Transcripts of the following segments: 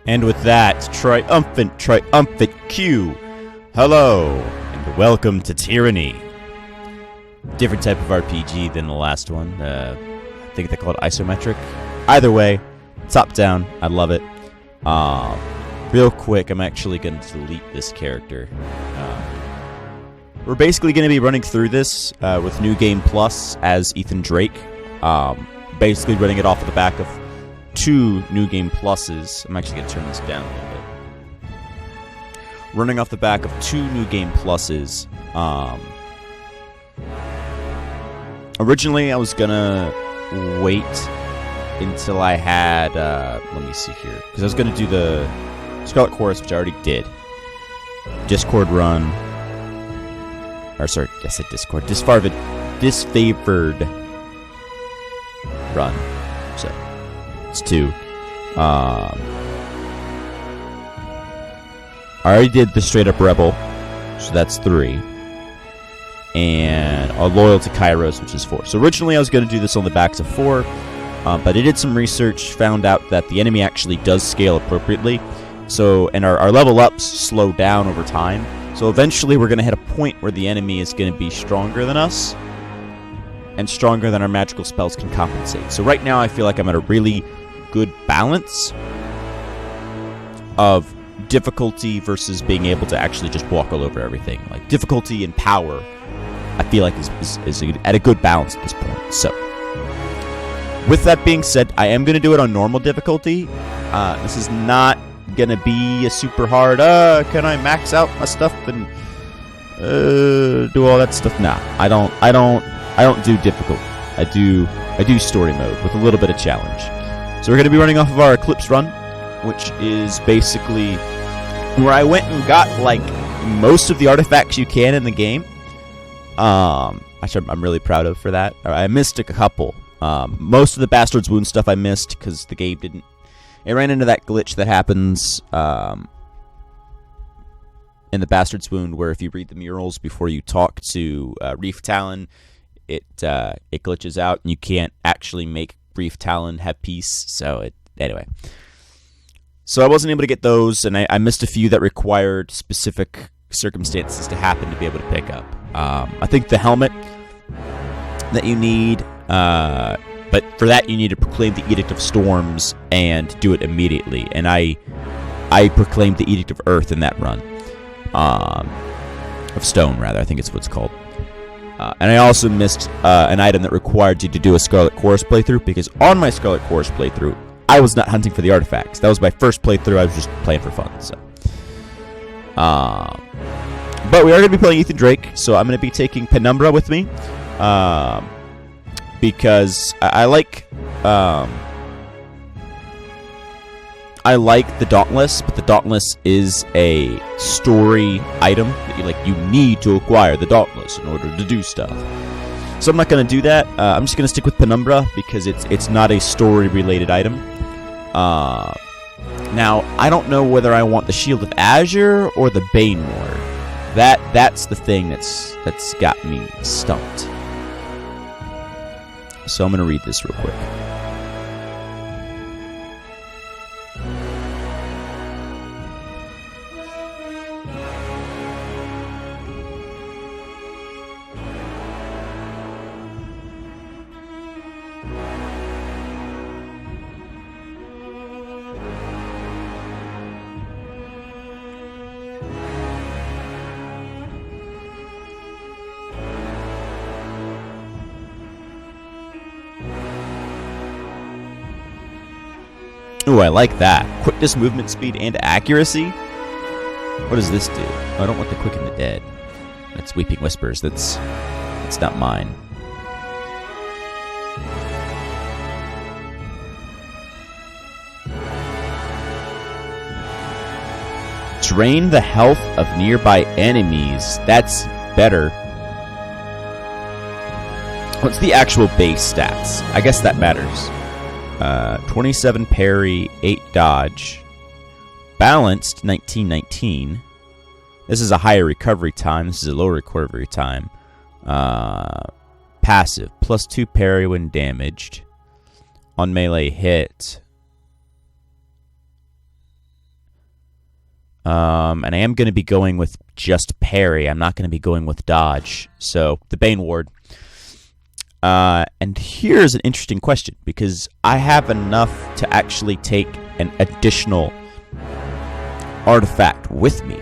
And with that, triumphant Q. Hello, and welcome to Tyranny. Different type of RPG than the last one. I think they call it isometric. Either way, top down. I love it. Real quick, I'm actually going to delete this character. We're basically going to be running through this with New Game Plus as Ethan Drake. Basically running it off of the back of 2 New Game Pluses. I'm actually going to turn this down a little bit. Running off the back of 2 New Game Pluses. Originally, I was going to wait until I had... let me see here. Because I was going to do the Scarlet Chorus, which I already did. Discord run. Or sorry, I said Discord. Disfavored run. So... It's 2. I already did the straight up Rebel, so that's 3. And a loyal to Kyros, which is 4. So originally I was going to do this on the backs of 4, but I did some research, found out that the enemy actually does scale appropriately. So, and our level ups slow down over time. So eventually we're going to hit a point where the enemy is going to be stronger than us, and stronger than our magical spells can compensate. So right now I feel like I'm at a really good balance of difficulty versus being able to actually just walk all over everything. Like difficulty and power, I feel like is at a good balance at this point. So, with that being said, I am going to do it on normal difficulty. This is not going to be a super hard, can I max out my stuff and do all that stuff? Nah, I don't do difficult. I do story mode with a little bit of challenge. So we're going to be running off of our Eclipse run, which is basically where I went and got, like, most of the artifacts you can in the game. Actually, I'm really proud of for that. I missed a couple. Most of the Bastard's Wound stuff I missed because the game didn't... It ran into that glitch that happens in the Bastard's Wound where if you read the murals before you talk to Reef Talon, it glitches out and you can't actually make Reef Talon have peace. So anyway, so I wasn't able to get those, and I missed a few that required specific circumstances to happen to be able to pick up. I think the helmet that you need, but for that you need to proclaim the Edict of Storms and do it immediately. And I proclaimed the Edict of Earth in that run, of Stone rather. I think it's what it's called. And I also missed an item that required you to do a Scarlet Chorus playthrough, because on my Scarlet Chorus playthrough, I was not hunting for the artifacts. That was my first playthrough. I was just playing for fun. So, but we are going to be playing Ethan Drake, so I'm going to be taking Penumbra with me, because I like the Dauntless, but the Dauntless is a story item that you need to acquire the Dauntless in order to do stuff. So I'm not going to do that. I'm just going to stick with Penumbra because it's not a story-related item. Now, I don't know whether I want the Shield of Azure or the Bane Ward. That's the thing that's got me stumped. So I'm going to read this real quick. Ooh, I like that. Quickness, movement speed, and accuracy? What does this do? Oh, I don't want the Quicken the Dead. That's Weeping Whispers. That's not mine. Drain the health of nearby enemies. That's better. What's the actual base stats? I guess that matters. 27 parry, 8 dodge. Balanced, 1919. This is a higher recovery time. This is a lower recovery time. Passive, plus 2 parry when damaged. On melee hit. And I am going to be going with just parry. I'm not going to be going with dodge. So, the Bane Ward. And here's an interesting question, because I have enough to actually take an additional artifact with me.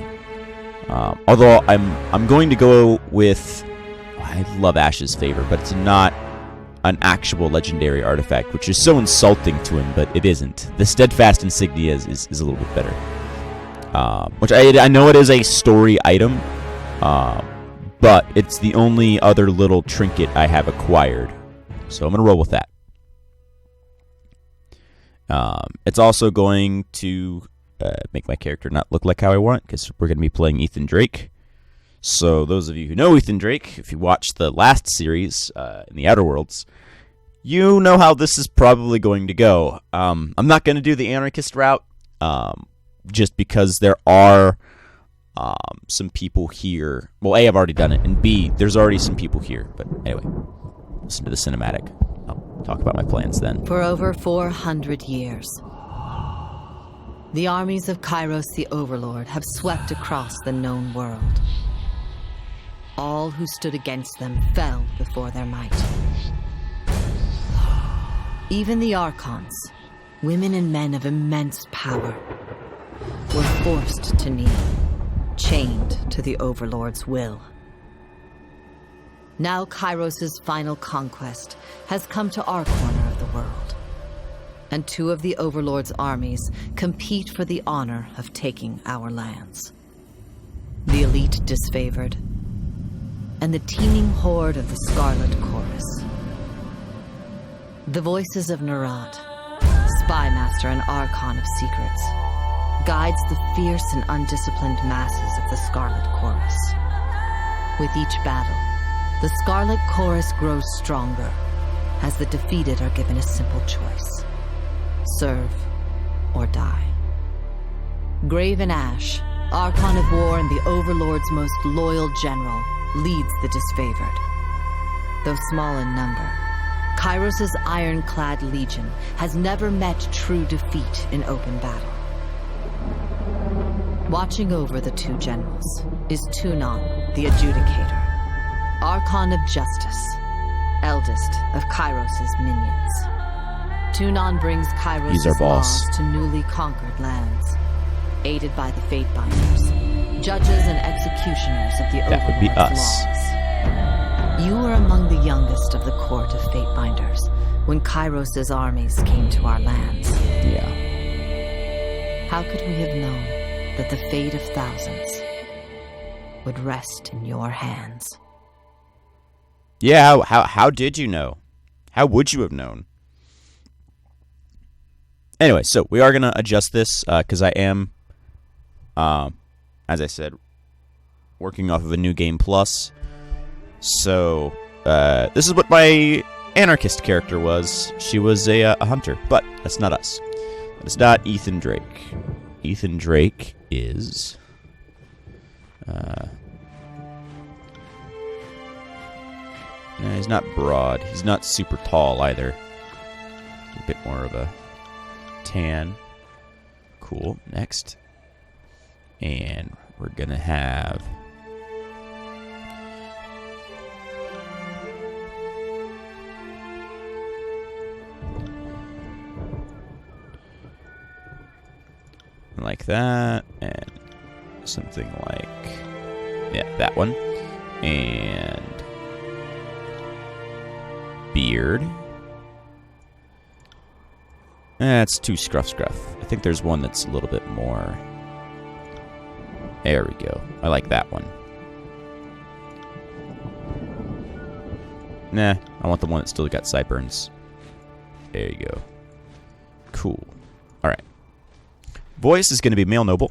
Although I'm going to go with... I love Ash's Favor, but it's not an actual legendary artifact, which is so insulting to him, but it isn't. The Steadfast Insignia is a little bit better. Which I know it is a story item, but it's the only other little trinket I have acquired. So I'm going to roll with that. It's also going to make my character not look like how I want, because we're going to be playing Ethan Drake. So those of you who know Ethan Drake, if you watched the last series in the Outer Worlds, you know how this is probably going to go. I'm not going to do the anarchist route, just because there are some people here. Well, A, I've already done it, and B, there's already some people here. But anyway, listen to the cinematic. I'll talk about my plans then. For over 400 years, the armies of Kyros the Overlord have swept across the known world. All who stood against them fell before their might. Even the Archons, women and men of immense power, were forced to kneel, chained to the Overlord's will. Now Kyros' final conquest has come to our corner of the world, and two of the Overlord's armies compete for the honor of taking our lands. The elite disfavored, and the teeming horde of the Scarlet Chorus. The voices of Nerat, spymaster and archon of secrets, guides the fierce and undisciplined masses of the Scarlet Chorus. With each battle, the Scarlet Chorus grows stronger, as the defeated are given a simple choice: serve or die. Graven Ash, Archon of War and the Overlord's most loyal general, leads the disfavored. Though small in number, Kyros' ironclad legion has never met true defeat in open battle. Watching over the two generals is Tunon, the Adjudicator, Archon of Justice, eldest of Kyros' minions. Tunon brings Kyros' laws to newly conquered lands, aided by the Fatebinders, judges and executioners of the Overlord's laws. You were among the youngest of the court of Fatebinders when Kyros' armies came to our lands. Yeah. How could we have known that the fate of thousands would rest in your hands? Yeah, how did you know? How would you have known? Anyway, so we are going to adjust this, because I am... as I said, working off of a New Game Plus. So, this is what my anarchist character was. She was a hunter, but that's not us. It's not Ethan Drake. Ethan Drake is... no, he's not broad. He's not super tall either. A bit more of a tan. Cool. Next. And we're gonna have... like that, and something like... yeah, that one. And... beard. That's too scruff. I think there's one that's a little bit more... there we go. I like that one. Nah, I want the one that's still got sideburns. There you go. Cool. Alright. Voice is going to be male noble.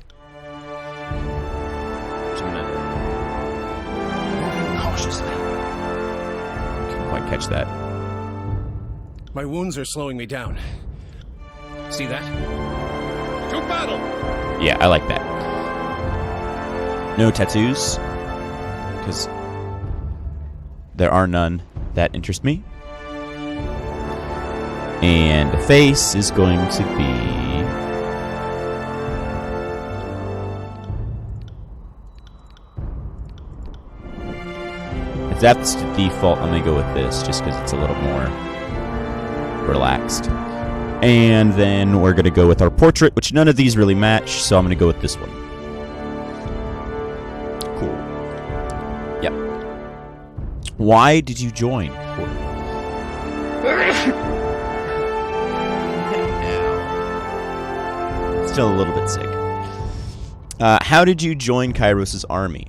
Cautiously. Can't quite catch that. My wounds are slowing me down. See that? To battle! Yeah, I like that. No tattoos, because there are none that interest me. And the face is going to be If that's the default, I'm going to go with this just because it's a little more relaxed. And then we're going to go with our portrait, which none of these really match, so I'm going to go with this one. Cool. Yep. Why did you join? Still a little bit sick. How did you join Kyros' army?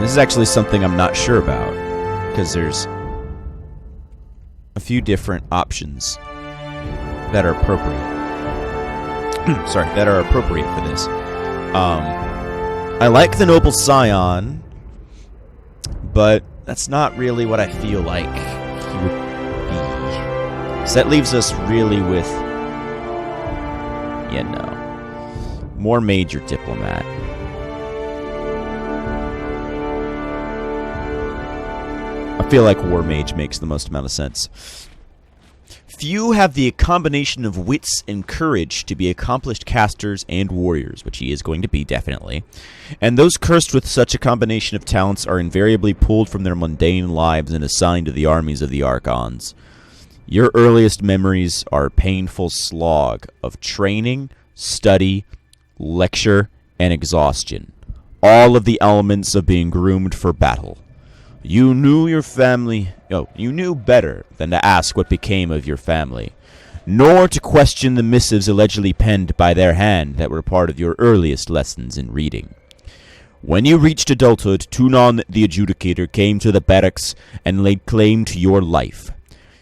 This is actually something I'm not sure about, because there's a few different options that are appropriate. Sorry, that are appropriate for this. I like the Noble Scion, but that's not really what I feel like he would be. So that leaves us really with, more major diplomat. I feel like War Mage makes the most amount of sense. Few have the combination of wits and courage to be accomplished casters and warriors, which he is going to be, definitely. And those cursed with such a combination of talents are invariably pulled from their mundane lives and assigned to the armies of the Archons. Your earliest memories are a painful slog of training, study, lecture, and exhaustion. All of the elements of being groomed for battle. You knew your family. You knew better than to ask what became of your family, nor to question the missives allegedly penned by their hand that were part of your earliest lessons in reading. When you reached adulthood, Tunon the Adjudicator came to the barracks and laid claim to your life.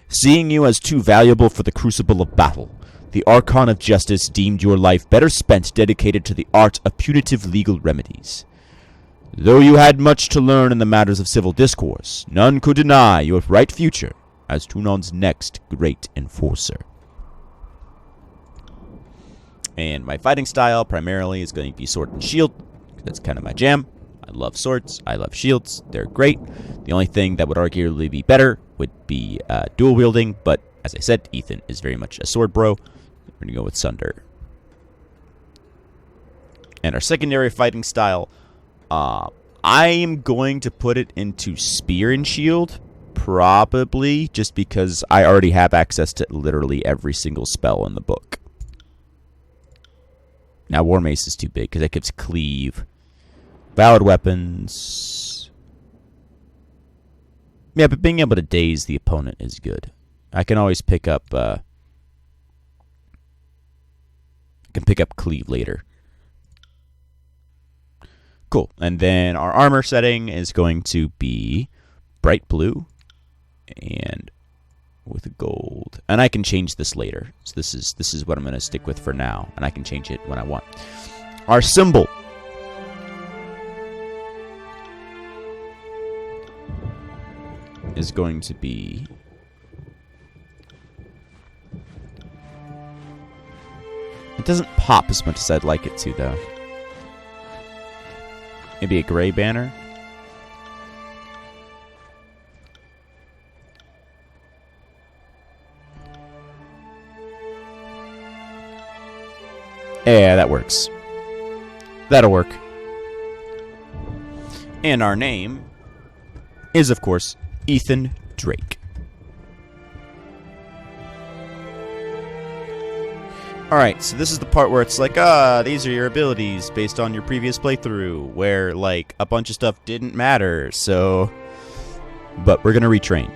Seeing you as too valuable for the crucible of battle, the Archon of Justice deemed your life better spent dedicated to the art of punitive legal remedies. Though you had much to learn in the matters of civil discourse, none could deny your bright future as Tunon's next great enforcer. And my fighting style primarily is going to be sword and shield. That's kind of my jam. I love swords. I love shields. They're great. The only thing that would arguably be better would be dual wielding, but as I said, Ethan is very much a sword bro. We're going to go with Sunder. And our secondary fighting style, I am going to put it into Spear and Shield, probably, just because I already have access to literally every single spell in the book. Now, War Mace is too big, because that gives Cleave. Valid Weapons. Yeah, but being able to daze the opponent is good. I can always pick up, Cleave later. Cool. And then our armor setting is going to be bright blue and with gold. And I can change this later. So this is what I'm going to stick with for now, and I can change it when I want. Our symbol is going to be it doesn't pop as much as I'd like it to, though. Maybe a gray banner. Yeah, that works. That'll work. And our name is, of course, Ethan Drake. Alright, so this is the part where it's like, these are your abilities based on your previous playthrough, where, like, a bunch of stuff didn't matter, so... But we're gonna retrain.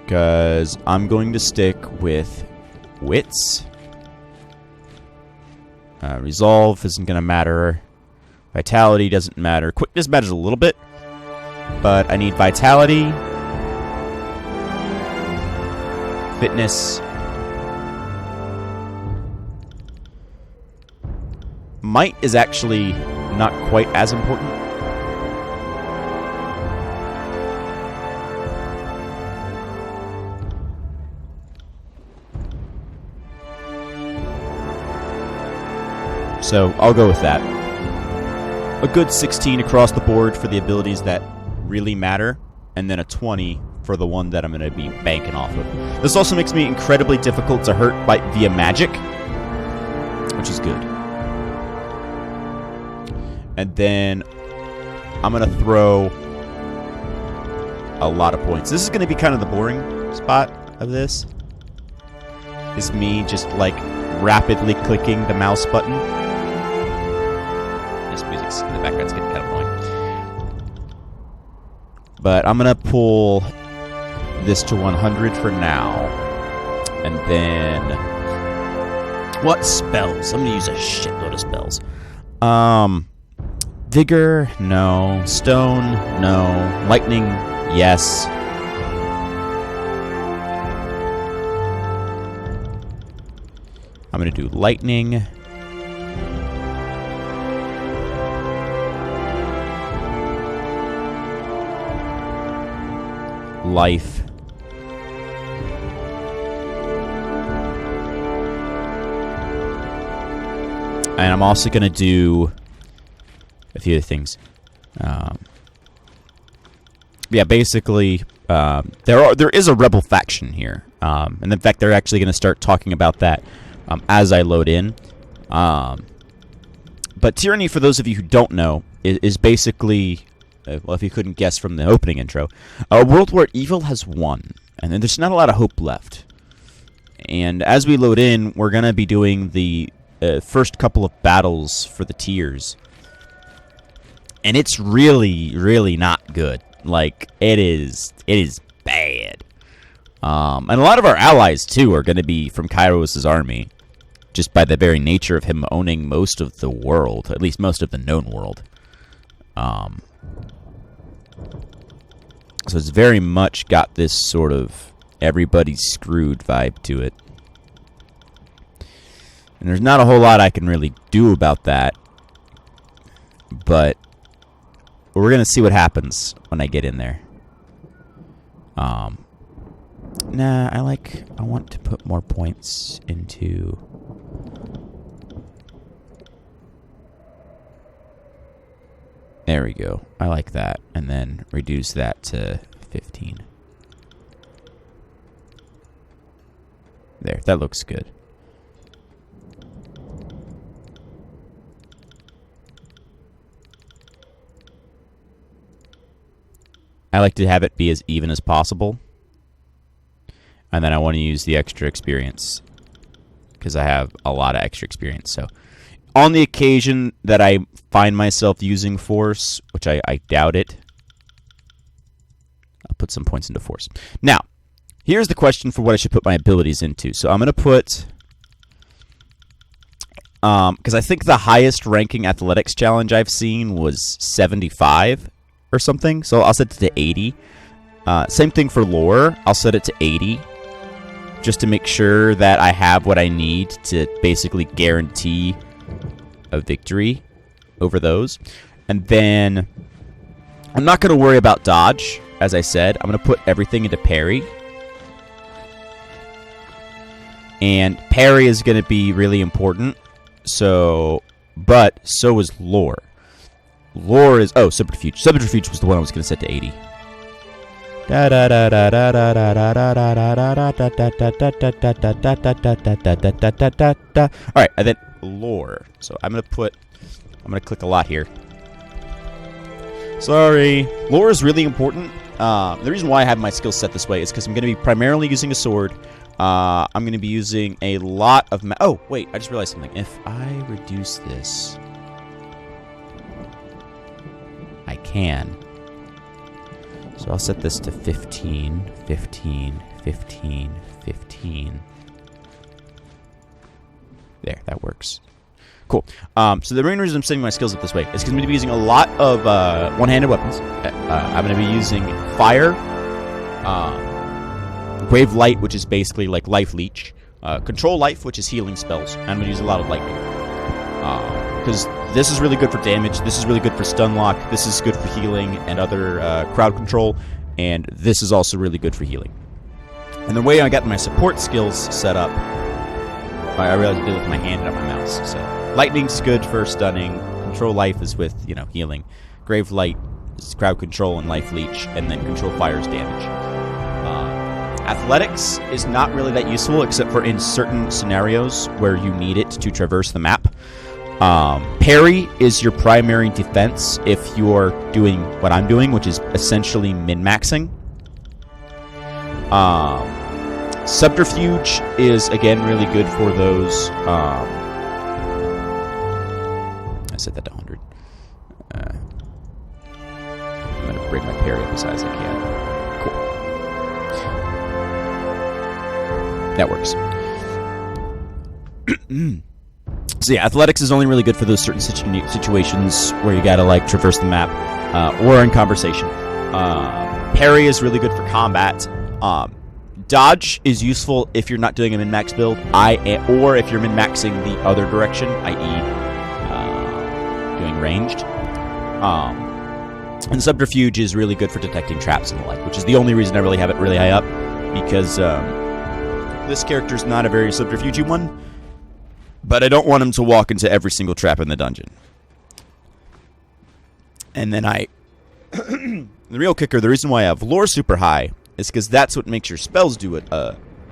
Because I'm going to stick with Wits. Resolve isn't gonna matter. Vitality doesn't matter. Quickness matters a little bit, but I need Vitality... Fitness. Might is actually not quite as important. So I'll go with that. A good 16 across the board for the abilities that really matter, and then a 20 for the one that I'm going to be banking off of. This also makes me incredibly difficult to hurt via magic, which is good. And then I'm going to throw a lot of points. This is going to be kind of the boring spot of this. Is me just, like, rapidly clicking the mouse button. This music's in the background's getting kind of annoying. But I'm going to pull this to 100 for now. And then... what spells? I'm going to use a shitload of spells. Vigor, no. Stone, no. Lightning, yes. I'm going to do lightning. Life. And I'm also going to do a few other things. Yeah, basically, there is a rebel faction here. And in fact, they're actually going to start talking about that as I load in. But Tyranny, for those of you who don't know, is basically, well, if you couldn't guess from the opening intro, a world where evil has won. And then there's not a lot of hope left. And as we load in, we're going to be doing the first couple of battles for the tiers. And it's really, really not good. Like, it is bad. And a lot of our allies, too, are going to be from Kyros' army. Just by the very nature of him owning most of the world. At least most of the known world. So it's very much got this sort of everybody's screwed vibe to it. And there's not a whole lot I can really do about that. But we're going to see what happens when I get in there. Nah, I want to put more points into... There we go. I like that. And then reduce that to 15. There, that looks good. I like to have it be as even as possible. And then I want to use the extra experience. Because I have a lot of extra experience. So, on the occasion that I find myself using Force, which I doubt it, I'll put some points into Force. Now, here's the question for what I should put my abilities into. So I'm going to put... because I think the highest ranking athletics challenge I've seen was 75 or something. So I'll set it to 80. Same thing for lore. I'll set it to 80. Just to make sure that I have what I need to basically guarantee a victory over those. And then I'm not going to worry about dodge. As I said, I'm going to put everything into parry. And parry is going to be really important. So, but so is lore. Lore is... oh, subterfuge. Subterfuge was the one I was going to set to 80. Alright, and then lore. So I'm going to click a lot here. Sorry. Lore is really important. The reason why I have my skills set this way is because I'm going to be primarily using a sword. I'm going to be using a lot of... oh, wait, I just realized something. If I reduce this... I can. So I'll set this to 15, 15, 15, 15. There, that works. Cool. So the main reason I'm setting my skills up this way is because I'm going to be using a lot of one-handed weapons. I'm going to be using fire, Grave Light, which is basically like Life Leech, Control Life, which is healing spells, and I'm going to use a lot of lightning. Because this is really good for damage, this is really good for stun lock, this is good for healing and other crowd control, and this is also really good for healing. And the way I got my support skills set up, I realized I did it with my hand and not my mouse. So lightning's good for stunning, Control Life is with, healing, Grave Light is crowd control and Life Leech, and then Control Fire's damage. Athletics is not really that useful except for in certain scenarios where you need it to traverse the map. Parry is your primary defense if you're doing what I'm doing, which is essentially min-maxing. Subterfuge is, again, really good for those. I set that to 100. I'm going to bring my parry up as high as I can. Cool. That works. So yeah, athletics is only really good for those certain situations where you gotta like traverse the map, or in conversation. Parry is really good for combat. Dodge is useful if you're not doing a min-max build, or if you're min-maxing the other direction, i.e. Doing ranged. And subterfuge is really good for detecting traps and the like, which is the only reason I really have it really high up, because this character's not a very subterfugey one. But I don't want him to walk into every single trap in the dungeon. And then the real kicker, the reason why I have lore super high is because that's what makes your spells do it.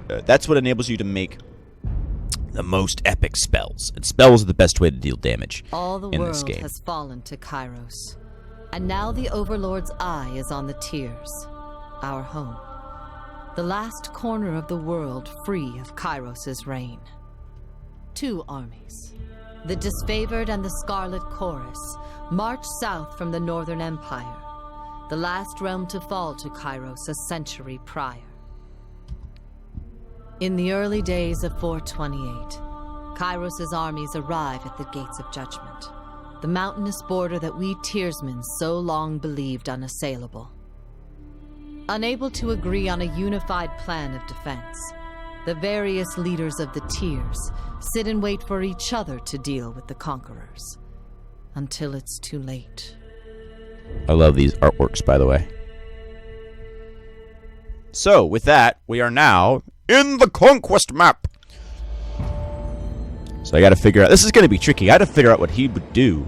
That's what enables you to make the most epic spells. And spells are the best way to deal damage All the in world this game. has fallen to Kyros. And now the Overlord's eye is on the Tears, our home. The last corner of the world free of Kyros' reign. 2 armies, the Disfavored and the Scarlet Chorus, marched south from the Northern Empire, the last realm to fall to Kyros a century prior. In the early days of 428, Kyros' armies arrive at the Gates of Judgment, the mountainous border that we Tearsmen so long believed unassailable. Unable to agree on a unified plan of defense, the various leaders of the Tears sit and wait for each other to deal with the conquerors, until it's too late. I love these artworks, by the way. So, with that, we are now in the conquest map. So I gotta figure out... This is gonna be tricky. I gotta figure out what he would do.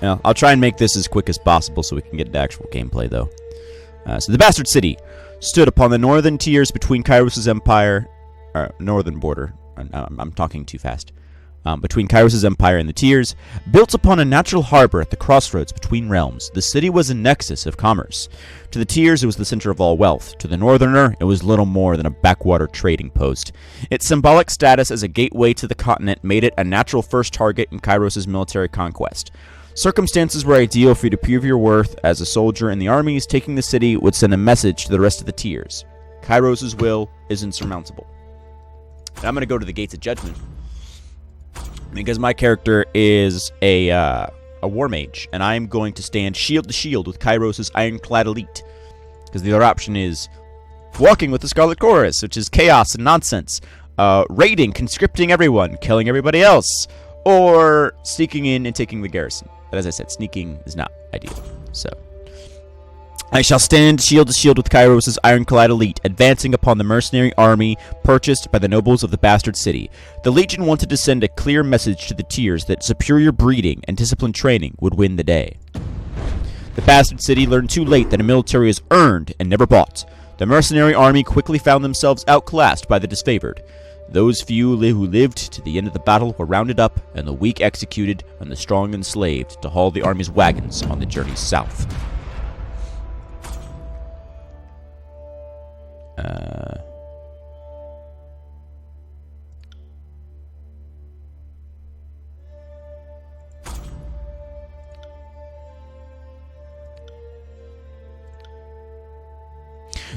Now, I'll try and make this as quick as possible so we can get to actual gameplay, though. So the Bastard City stood upon the northern tiers between Kyros' empire... northern border. I'm talking too fast. Between Kyros' empire and the Tiers, built upon a natural harbor at the crossroads between realms, the city was a nexus of commerce. To the Tiers, it was the center of all wealth. To the Northerner, it was little more than a backwater trading post. Its symbolic status as a gateway to the continent made it a natural first target in Kyros' military conquest. Circumstances were ideal for you to prove your worth as a soldier in the armies. Taking the city would send a message to the rest of the Tiers. Kyros' will is insurmountable. And I'm going to go to the Gates of Judgment, because my character is a war mage, and I'm going to stand shield to shield with Kyros' ironclad elite. Because the other option is walking with the Scarlet Chorus, which is chaos and nonsense. Raiding, conscripting everyone, killing everybody else. Or sneaking in and taking the garrison. But as I said, sneaking is not ideal. So I shall stand shield to shield with Kyros' ironclad elite, advancing upon the mercenary army purchased by the nobles of the Bastard City. The Legion wanted to send a clear message to the Tiers that superior breeding and disciplined training would win the day. The Bastard City learned too late that a military is earned and never bought. The mercenary army quickly found themselves outclassed by the Disfavored. Those few who lived to the end of the battle were rounded up, and the weak executed, and the strong enslaved to haul the army's wagons on the journey south.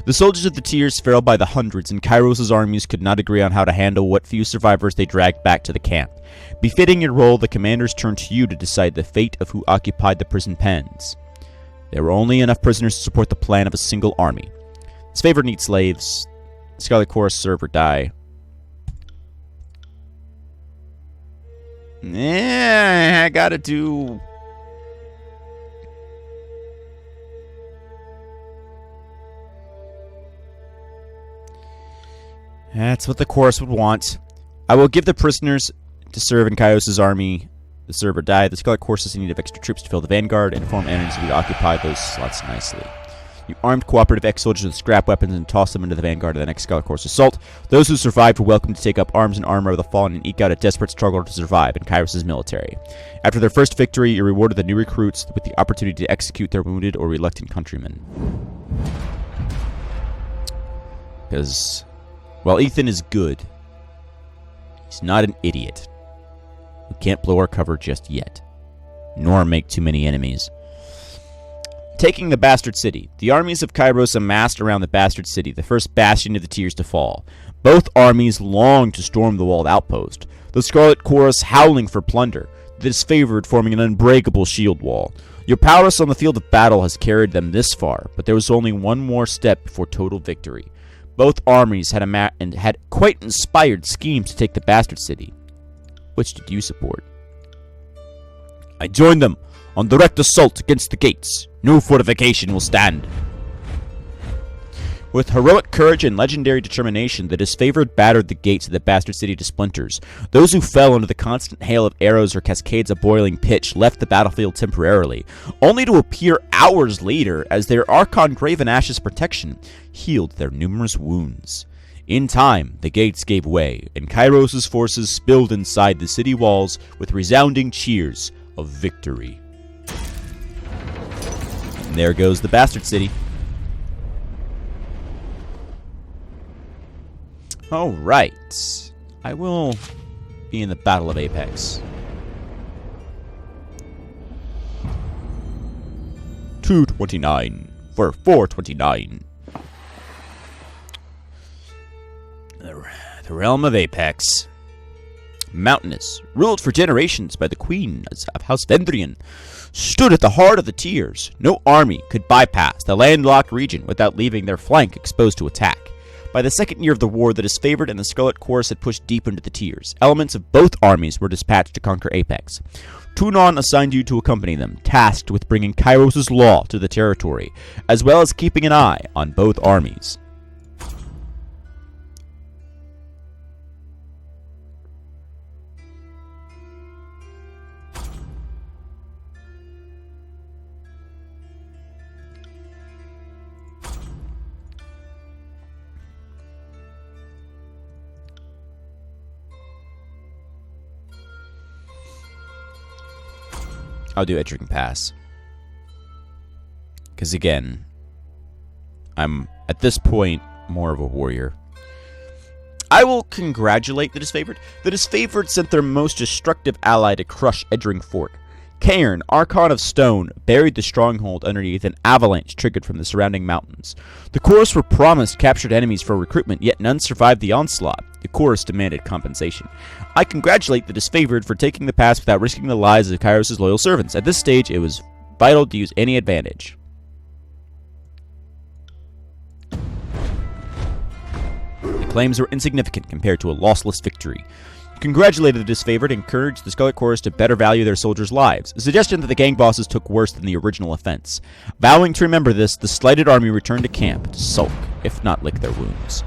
The soldiers of the Tiers fell by the hundreds, and Kyros' armies could not agree on how to handle what few survivors they dragged back to the camp. Befitting your role, the commanders turned to you to decide the fate of who occupied the prison pens. There were only enough prisoners to support the plan of a single army. Its favored need slaves. Scarlet Chorus, serve or die. I gotta do... That's what the Chorus would want. I will give the prisoners to serve in Kyros' army, the serve or die. The Scarlet Chorus is in need of extra troops to fill the vanguard and inform enemies to occupy those slots nicely. You armed cooperative ex-soldiers with scrap weapons and toss them into the vanguard of the next Scarlet Corps assault. Those who survived were welcome to take up arms and armor of the fallen and eke out a desperate struggle to survive in Kyros' military. After their first victory, you rewarded the new recruits with the opportunity to execute their wounded or reluctant countrymen. Because, while Ethan is good, he's not an idiot. We can't blow our cover just yet, nor make too many enemies. Taking the Bastard City. The armies of Kyros amassed around the Bastard City, the first bastion of the Tiers to fall. Both armies longed to storm the walled outpost, the Scarlet Chorus howling for plunder, the Disfavored forming an unbreakable shield wall. Your prowess on the field of battle has carried them this far, but there was only one more step before total victory. Both armies had quite inspired schemes to take the Bastard City. Which did you support? I joined them on direct assault against the gates. No fortification will stand. With heroic courage and legendary determination, the Disfavored battered the gates of the Bastard City to splinters. Those who fell under the constant hail of arrows or cascades of boiling pitch left the battlefield temporarily, only to appear hours later as their Archon Graven Ash's protection healed their numerous wounds. In time, the gates gave way, and Kyros' forces spilled inside the city walls with resounding cheers of victory. And there goes the Bastard City. Alright. I will be in the Battle of Apex. 229 for 429. The realm of Apex. Mountainous, ruled for generations by the queen of House Vendrian, stood at the heart of the Tiers. No army could bypass the landlocked region without leaving their flank exposed to attack. By the second year of the war, the Disfavored and the Scarlet Chorus had pushed deep into the Tiers. Elements of both armies were dispatched to conquer Apex. Tunon assigned you to accompany them, tasked with bringing Kyros' law to the territory, as well as keeping an eye on both armies. I'll do Edging Pass. Because again, I'm, at this point, more of a warrior. I will congratulate the Disfavored. The Disfavored sent their most destructive ally to crush Edging Fort. Cairn, Archon of Stone, buried the stronghold underneath an avalanche triggered from the surrounding mountains. The Chorus were promised captured enemies for recruitment, yet none survived the onslaught. The Chorus demanded compensation. I congratulate the Disfavored for taking the pass without risking the lives of Kyros' loyal servants. At this stage, it was vital to use any advantage. The claims were insignificant compared to a lossless victory. Congratulated the Disfavored and encouraged the Scarlet Chorus to better value their soldiers' lives, a suggestion that the gang bosses took worse than the original offense. Vowing to remember this, the slighted army returned to camp to sulk, if not lick their wounds.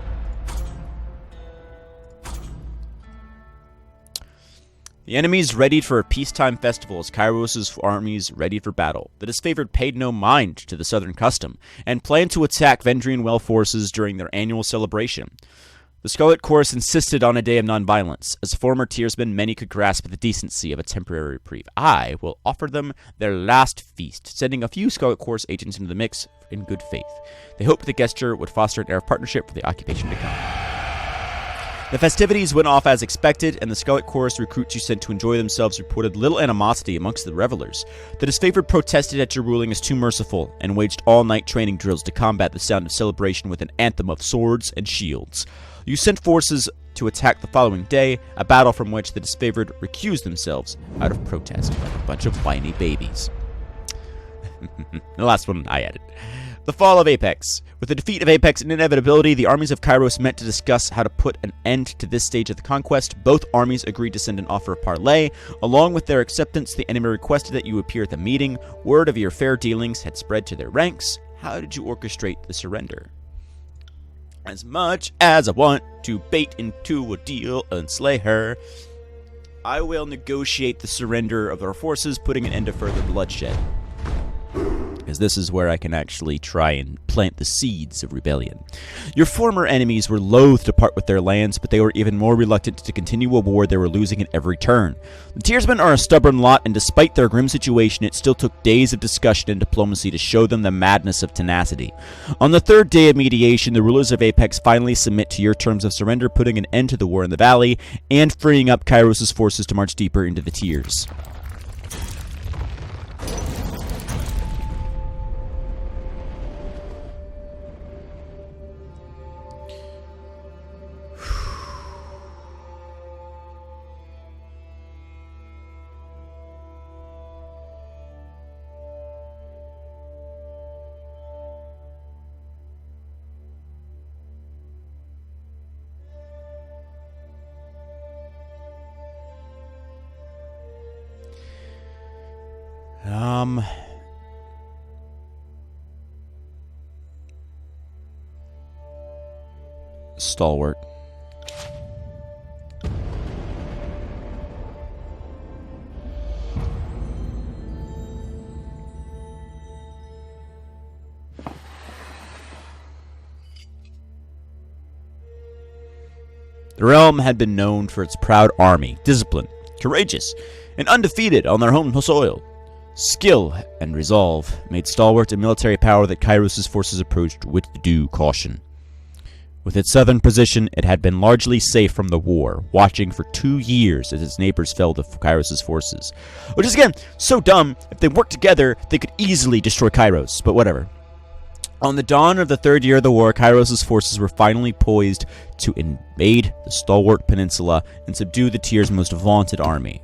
The enemies readied for a peacetime festival as Kyros' armies readied for battle. The Disfavored paid no mind to the southern custom, and planned to attack Vendrian Well forces during their annual celebration. The Scarlet Chorus insisted on a day of nonviolence. As former Tiersmen, many could grasp the decency of a temporary reprieve. I will offer them their last feast, sending a few Scarlet Chorus agents into the mix in good faith. They hoped the gesture would foster an air of partnership for the occupation to come. The festivities went off as expected, and the Scarlet Chorus recruits you sent to enjoy themselves reported little animosity amongst the revelers. The Disfavored protested at your ruling as too merciful, and waged all-night training drills to combat the sound of celebration with an anthem of swords and shields. You sent forces to attack the following day, a battle from which the Disfavored recused themselves out of protest like a bunch of whiny babies. The last one I added. The fall of Apex. With the defeat of Apex and inevitability, the armies of Kyros met to discuss how to put an end to this stage of the conquest. Both armies agreed to send an offer of parley. Along with their acceptance, the enemy requested that you appear at the meeting. Word of your fair dealings had spread to their ranks. How did you orchestrate the surrender? As much as I want to bait into a deal and slay her, I will negotiate the surrender of our forces, putting an end to further bloodshed. as this is where I can actually try and plant the seeds of rebellion. Your former enemies were loath to part with their lands, but they were even more reluctant to continue a war they were losing at every turn. The Tearsmen are a stubborn lot, and despite their grim situation, it still took days of discussion and diplomacy to show them the madness of tenacity. On the third day of mediation, the rulers of Apex finally submit to your terms of surrender, putting an end to the war in the valley, and freeing up Kyros' forces to march deeper into the Tiers. Stalwart. The realm had been known for its proud army, disciplined, courageous, and undefeated on their home soil. Skill and resolve made Stalwart a military power that Kyros' forces approached with due caution. With its southern position, it had been largely safe from the war, watching for 2 years as its neighbors fell to Kyros' forces. Which is, again, so dumb. If they worked together, they could easily destroy Kyros, but whatever. On the dawn of the third year of the war, Kyros' forces were finally poised to invade the Stalwart Peninsula and subdue the Tier's most vaunted army.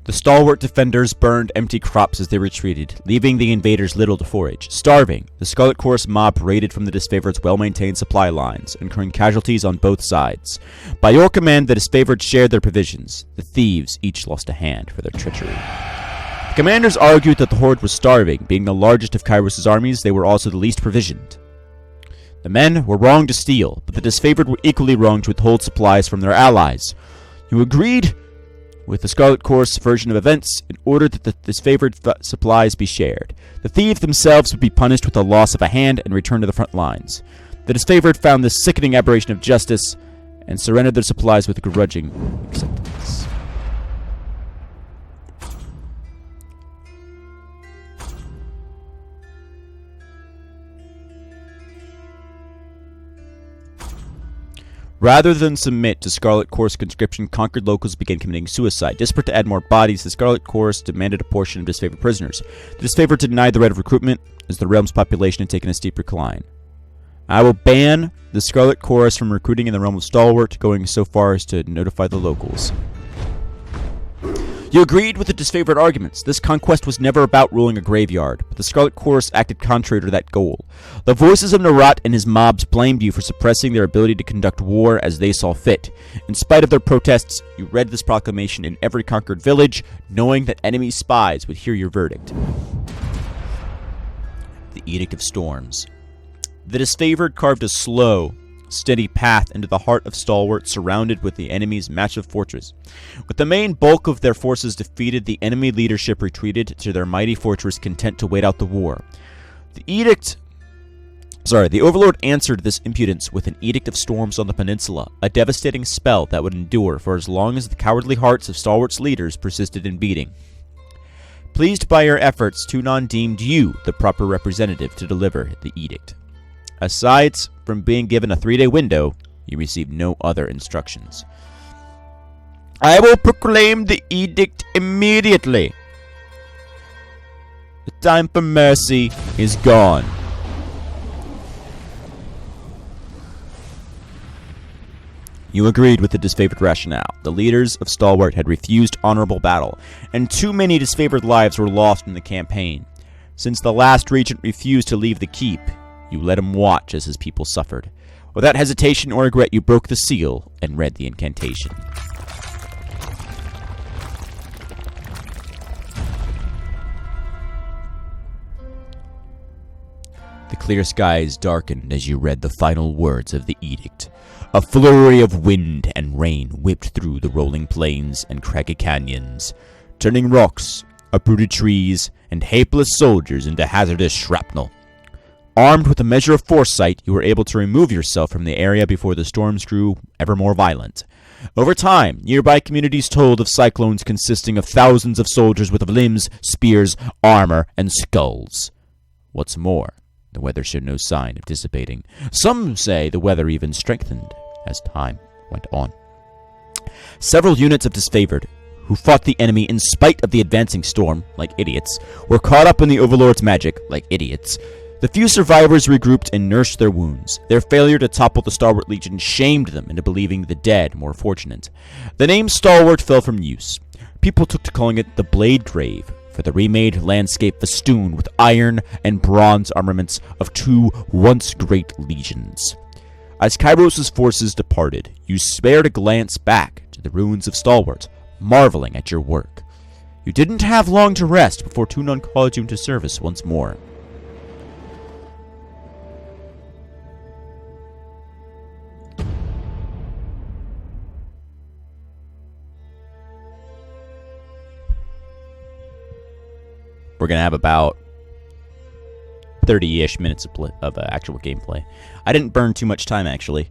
The stalwart defenders burned empty crops as they retreated, leaving the invaders little to forage. Starving, the Scarlet Chorus mob raided from the Disfavored's well-maintained supply lines, incurring casualties on both sides. By your command, the Disfavored shared their provisions. The thieves each lost a hand for their treachery. The commanders argued that the Horde was starving. Being the largest of Kyros' armies, they were also the least provisioned. The men were wrong to steal, but the Disfavored were equally wrong to withhold supplies from their allies. You agreed with the Scarlet Chorus version of events in order that the disfavored supplies be shared. The thieves themselves would be punished with the loss of a hand and returned to the front lines. The disfavored found this sickening aberration of justice and surrendered their supplies with grudging acceptance. Rather than submit to Scarlet Chorus conscription, conquered locals began committing suicide. Desperate to add more bodies, the Scarlet Chorus demanded a portion of disfavored prisoners. The disfavored denied the right of recruitment, as the realm's population had taken a steep decline. I will ban the Scarlet Chorus from recruiting in the realm of Stalwart, going so far as to notify the locals. You agreed with the disfavored arguments. This conquest was never about ruling a graveyard, but the Scarlet Chorus acted contrary to that goal. The voices of Narat and his mobs blamed you for suppressing their ability to conduct war as they saw fit. In spite of their protests, you read this proclamation in every conquered village, knowing that enemy spies would hear your verdict. The Edict of Storms. The disfavored carved a slow, steady path into the heart of Stalwart, surrounded with the enemy's massive fortress. With the main bulk of their forces defeated, the enemy leadership retreated to their mighty fortress, content to wait out the war. The Overlord answered this impudence with an Edict of Storms on the peninsula, a devastating spell that would endure for as long as the cowardly hearts of Stalwart's leaders persisted in beating. Pleased by your efforts, Tunon deemed you the proper representative to deliver the edict. Aside from being given a 3-day window, you received no other instructions. I will proclaim the edict immediately. The time for mercy is gone. You agreed with the disfavored rationale. The leaders of Stalwart had refused honorable battle, and too many disfavored lives were lost in the campaign. Since the last regent refused to leave the keep, you let him watch as his people suffered. Without hesitation or regret, you broke the seal and read the incantation. clear skies darkened as you read the final words of the edict. A flurry of wind and rain whipped through the rolling plains and craggy canyons, turning rocks, uprooted trees, and hapless soldiers into hazardous shrapnel. Armed with a measure of foresight, you were able to remove yourself from the area before the storms grew ever more violent. Over time, nearby communities told of cyclones consisting of thousands of soldiers with limbs, spears, armor, and skulls. What's more, the weather showed no sign of dissipating. Some say the weather even strengthened as time went on. Several units of disfavored, who fought the enemy in spite of the advancing storm, like idiots, were caught up in the Overlord's magic, like idiots. The few survivors regrouped and nursed their wounds. Their failure to topple the Stalwart Legion shamed them into believing the dead more fortunate. The name Stalwart fell from use. People took to calling it the Blade Grave, for the remade landscape festooned with iron and bronze armaments of two once great legions. As Kyros' forces departed, you spared a glance back to the ruins of Stalwart, marveling at your work. You didn't have long to rest before Tunon called you into service once more. We're going to have about 30-ish minutes of actual gameplay. I didn't burn too much time, actually.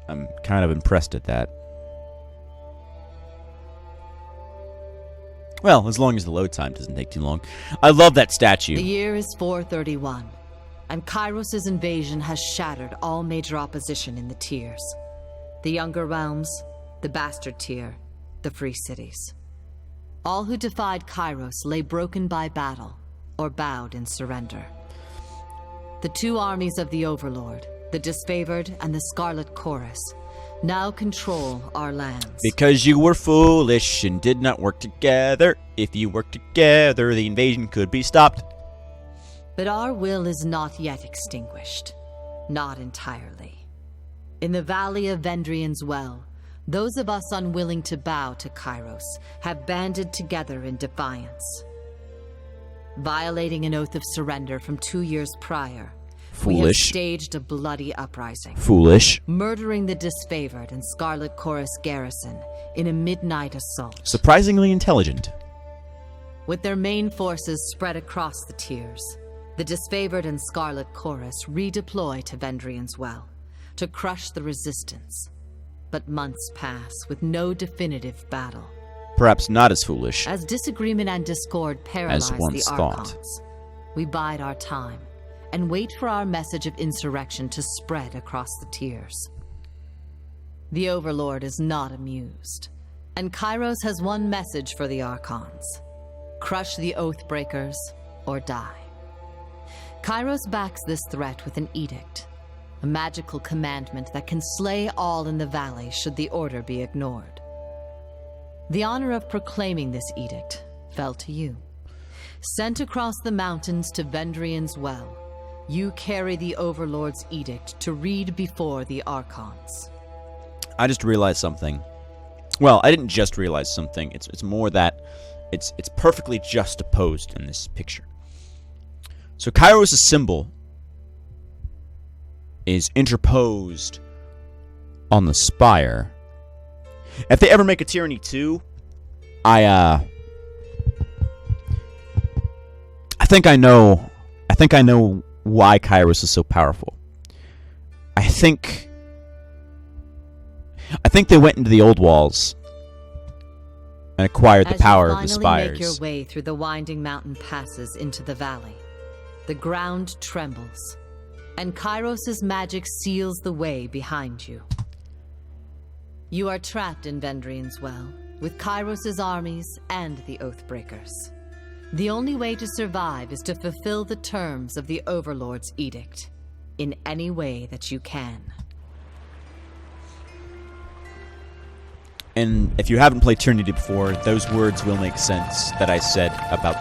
I'm kind of impressed at that. Well, as long as the load time doesn't take too long. I love that statue. The year is 431, and Kyros' invasion has shattered all major opposition in the tiers. The Younger Realms, the Bastard Tier, the Free Cities. All who defied Kyros lay broken by battle, or bowed in surrender. The two armies of the Overlord, the Disfavored and the Scarlet Chorus, now control our lands. Because you were foolish and did not work together. If you worked together, the invasion could be stopped. But our will is not yet extinguished. Not entirely. In the Valley of Vendrian's Well, those of us unwilling to bow to Kyros have banded together in defiance. Violating an oath of surrender from 2 years prior, we have Foolish. staged a bloody uprising. Foolish. Murdering the Disfavored and Scarlet Chorus garrison in a midnight assault. Surprisingly intelligent. With their main forces spread across the tiers, the Disfavored and Scarlet Chorus redeploy to Vendrian's Well to crush the resistance. But months pass with no definitive battle. Perhaps not as foolish. As disagreement and discord paralyze once the thought. Archons, we bide our time and wait for our message of insurrection to spread across the tiers. The Overlord is not amused, and Kyros has one message for the Archons: crush the Oathbreakers or die. Kyros backs this threat with an edict, a magical commandment that can slay all in the valley should the order be ignored. The honor of proclaiming this edict fell to you. Sent across the mountains to Vendrian's Well, you carry the Overlord's edict to read before the Archons. I just realized something. Well, I didn't just realize something. It's more that it's perfectly juxtaposed in this picture. So Kyros' symbol is interposed on the spire. If they ever make a Tyranny 2, I think I know why Kyros is so powerful. I think they went into the old walls and acquired the power of the As you spires. finally make your way through the winding mountain passes into the valley, the ground trembles, and Kyros' magic seals the way behind you. You are trapped in Vendrian's Well, with Kyros' armies and the Oathbreakers. The only way to survive is to fulfill the terms of the Overlord's edict, in any way that you can. And if you haven't played Tyranny before, those words will make sense that I said about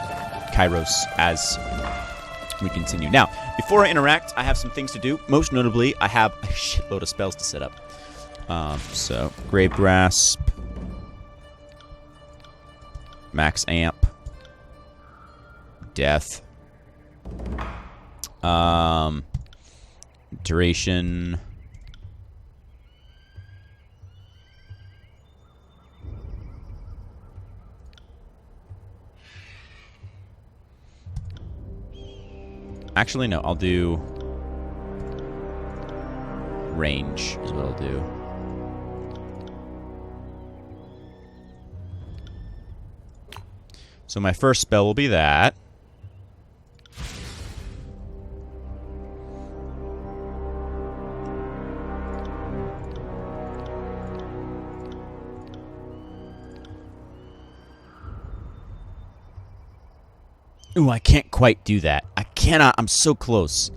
Kyros as we continue. Now, before I interact, I have some things to do. Most notably, I have a shitload of spells to set up. So, Grave Grasp, Max Amp, Death, Duration. Actually, no, I'll do range is what I'll do. So my first spell will be that. Ooh, I can't quite do that. I cannot. I'm so close.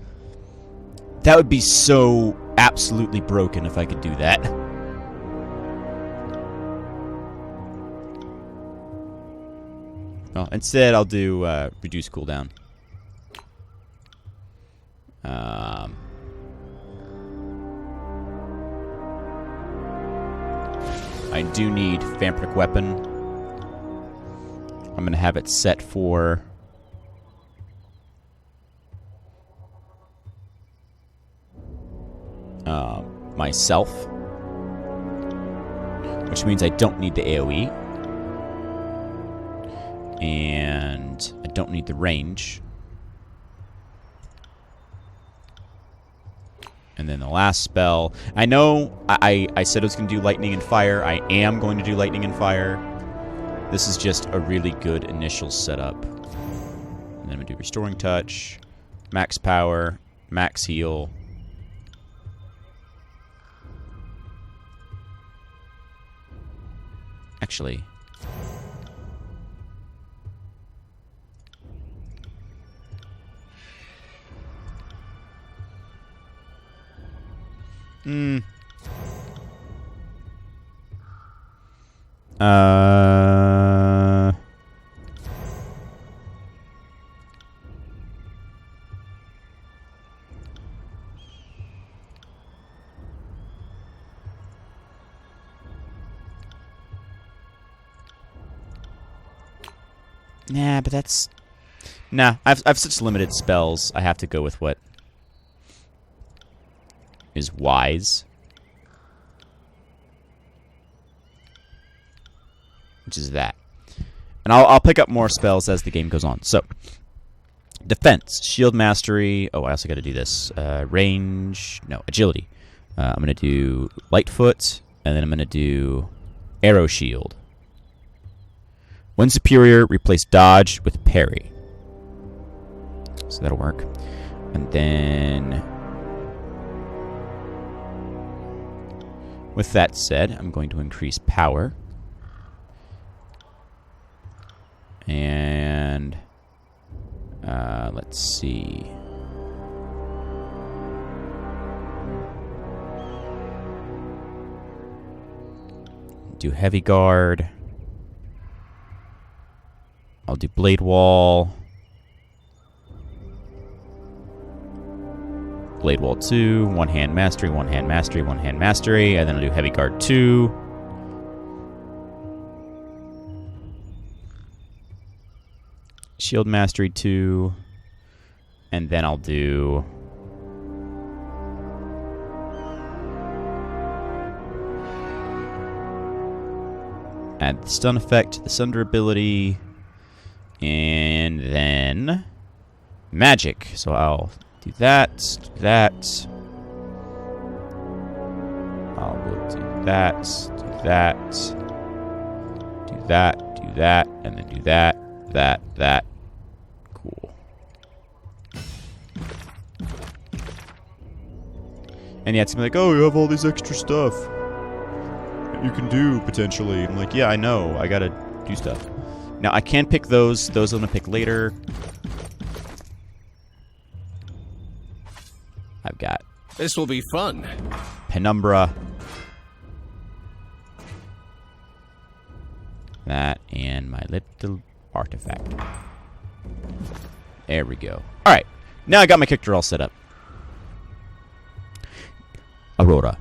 That would be so absolutely broken if I could do that. Well, instead I'll do reduce cooldown. I do need Vampiric Weapon. I'm going to have it set for... myself, which means I don't need the AoE, and I don't need the range. And then the last spell, I know I said I was going to do lightning and fire. I am going to do lightning and fire. This is just a really good initial setup. And then I'm going to do restoring touch, max power, max heal. Actually, nah, but that's... Nah, I've such limited spells, I have to go with what is wise. Which is that. And I'll pick up more spells as the game goes on. So, defense, shield mastery. Oh, I also got to do this. Range, no, agility. I'm going to do Lightfoot, and then I'm going to do Arrow Shield. When superior, replace dodge with parry. So that'll work. And then, with that said, I'm going to increase power. And let's see. Do heavy guard. I'll do blade wall. Blade wall 2, one hand mastery, one hand mastery, one hand mastery, and then I'll do heavy guard 2. Shield mastery 2, and then I'll do add the stun effect to the Sunder ability, and then magic. So I'll do that, do that. I'll do that, do that, do that, do that, and then do that, that. Cool. And yeah, it's gonna be like, oh, you have all this extra stuff that you can do, potentially. I'm like, yeah, I know. I gotta do stuff. Now, I can pick those. Those I'm gonna pick later. I've got... This will be fun. Penumbra. That and my little artifact. There we go. Alright. Now I got my character all set up. Aurora.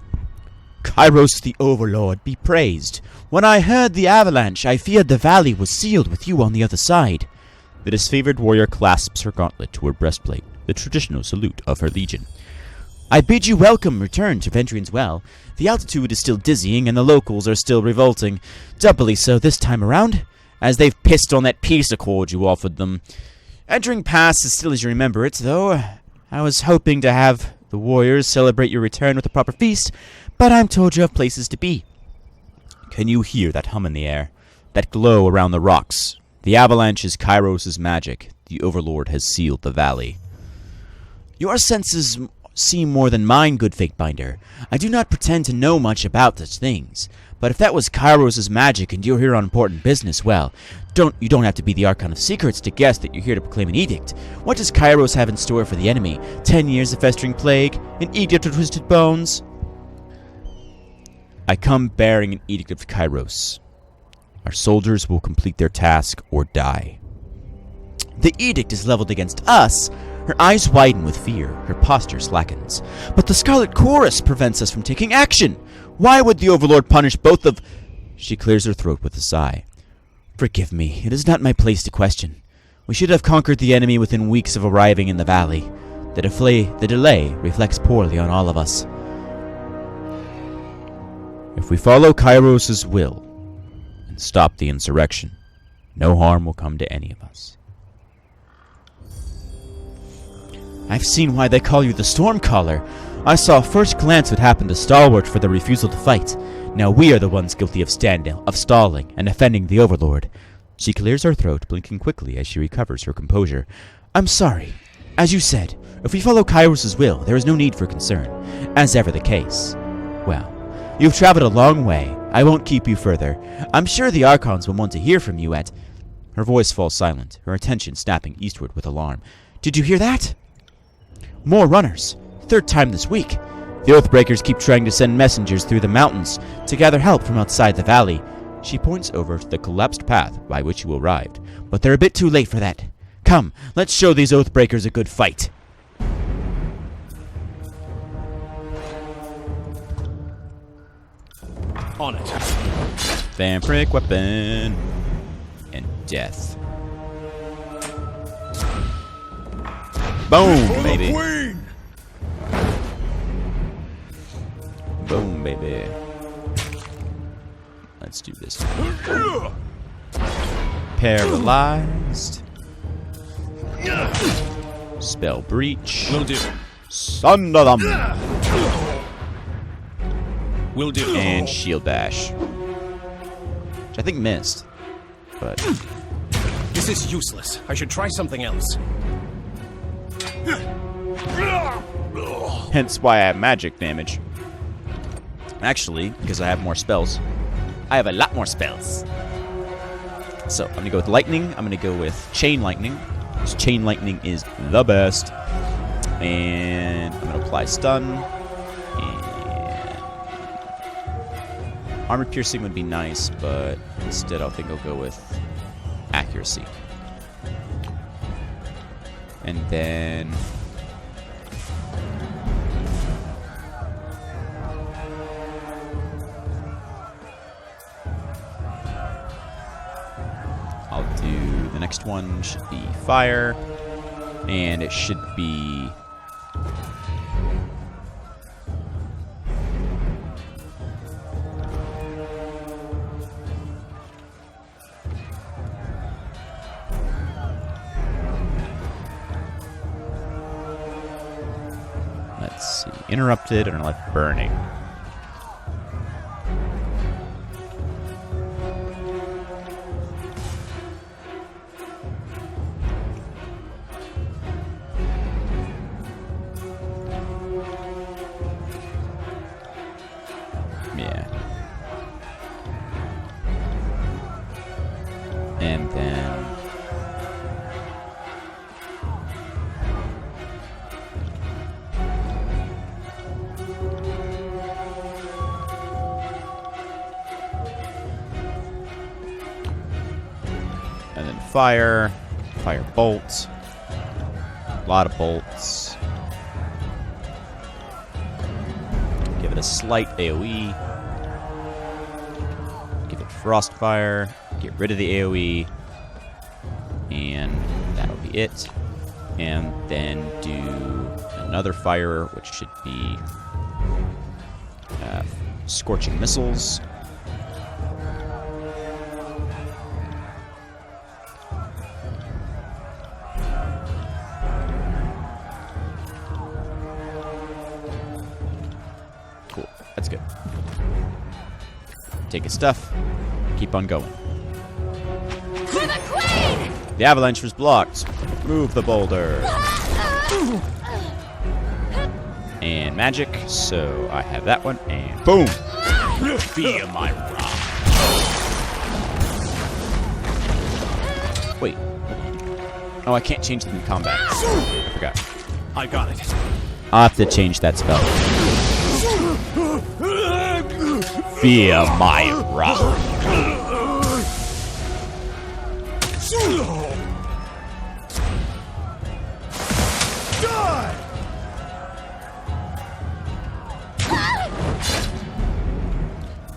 Kyros the Overlord be praised. When I heard the avalanche, I feared the valley was sealed with you on the other side. The disfavored warrior clasps her gauntlet to her breastplate, the traditional salute of her legion. I bid you welcome return to Vendrian's Well. The altitude is still dizzying, and the locals are still revolting. Doubly so this time around, as they've pissed on that peace accord you offered them. Entering past as still as you remember it, though. I was hoping to have the warriors celebrate your return with a proper feast, but I'm told you have places to be. Can you hear that hum in the air? That glow around the rocks? The avalanche is Kyros' magic. The Overlord has sealed the valley. Your senses seem more than mine, good Fatebinder. I do not pretend to know much about such things, but if that was Kyros' magic and you're here on important business, well, you don't have to be the Archon of Secrets to guess that you're here to proclaim an edict. What does Kyros have in store for the enemy? 10 years of festering plague? An edict of twisted bones? I come bearing an edict of Kyros. Our soldiers will complete their task or die. The edict is leveled against us. Her eyes widen with fear, her posture slackens. But the Scarlet Chorus prevents us from taking action. Why would the Overlord punish both of... She clears her throat with a sigh. Forgive me, it is not my place to question. We should have conquered the enemy within weeks of arriving in the valley. The delay reflects poorly on all of us. If we follow Kyros' will and stop the insurrection, no harm will come to any of us. I've seen why they call you the Stormcaller. I saw at first glance what happened to Stalwart for their refusal to fight. Now we are the ones guilty of stalling, and offending the Overlord. She clears her throat, blinking quickly as she recovers her composure. I'm sorry. As you said, if we follow Kyros' will, there is no need for concern. As ever the case. Well, you've traveled a long way. I won't keep you further. I'm sure the Archons will want to hear from you at... Her voice falls silent, her attention snapping eastward with alarm. Did you hear that? More runners. Third time this week. The Oathbreakers keep trying to send messengers through the mountains to gather help from outside the valley. She points over to the collapsed path by which you arrived, but they're a bit too late for that. Come, let's show these Oathbreakers a good fight. On it. Vampiric weapon. And death. Boom, baby. Boom, baby. Let's do this. Paralyzed. Spell breach. Will do. Sunder them. Will do. And shield bash. Which I think missed. But This is useless. I should try something else. hence why I have magic damage. Actually, because I have more spells. I have a lot more spells. So, I'm going to go with lightning. I'm going to go with chain lightning. Because chain lightning is the best. And I'm going to apply stun. And armor piercing would be nice, but instead I think I'll go with accuracy. And then I'll do the next one should be fire, and it should be let's see, interrupted and left burning. Yeah. And then fire bolts, a lot of bolts. Give it a slight AoE. Give it frost fire. Get rid of the AoE. And and that'll be it. And then do another fire, which should be scorching missiles. Cool, that's good. Take his stuff, keep on going. For the Queen! The avalanche was blocked. Move the boulder. And magic, so I have that one, and boom! Feel my wrath. Wait. Oh, I can't change them in combat. I forgot. I got it. I'll have to change that spell. Fear my wrath.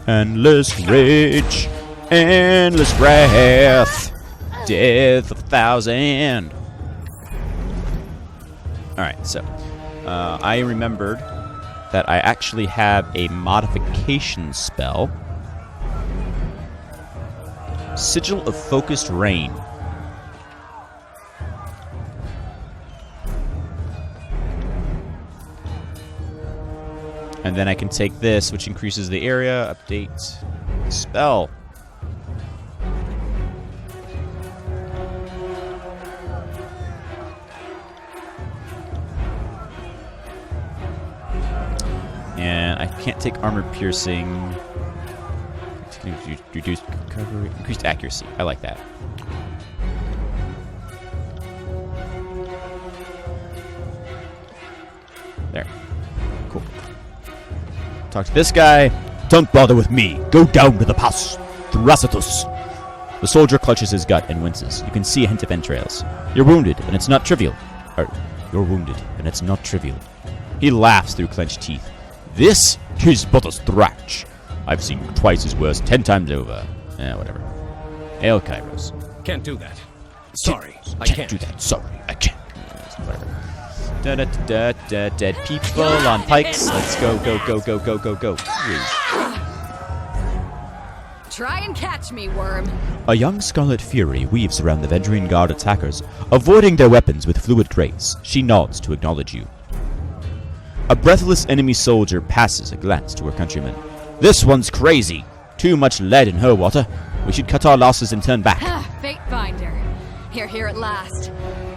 Endless rage, endless wrath, death of 1,000. Alright, so I remembered that I actually have a modification spell. Sigil of Focused Rain. And then I can take this, which increases the area, update, spell. And I can't take armor piercing. Reduced recovery, increased accuracy. I like that. There. Cool. Talk to this guy. Don't bother with me. Go down to the pass. Thracitus. The soldier clutches his gut and winces. You can see a hint of entrails. You're wounded, and it's not trivial. You're wounded, and it's not trivial. He laughs through clenched teeth. This is but a scratch. I've seen twice as worse 10 times over. Whatever. Hail, Kyros. Can't do that. Sorry, I Can't do that. Sorry, I can't. Whatever. Dead people on pikes. Let's go, go, go, go, go, go, go. Try and catch me, worm. A young Scarlet Fury weaves around the Vendrian Guard attackers, avoiding their weapons with fluid grace. She nods to acknowledge you. A breathless enemy soldier passes a glance to her countrymen. This one's crazy. Too much lead in her water. We should cut our losses and turn back. Fate Finder. You're here at last.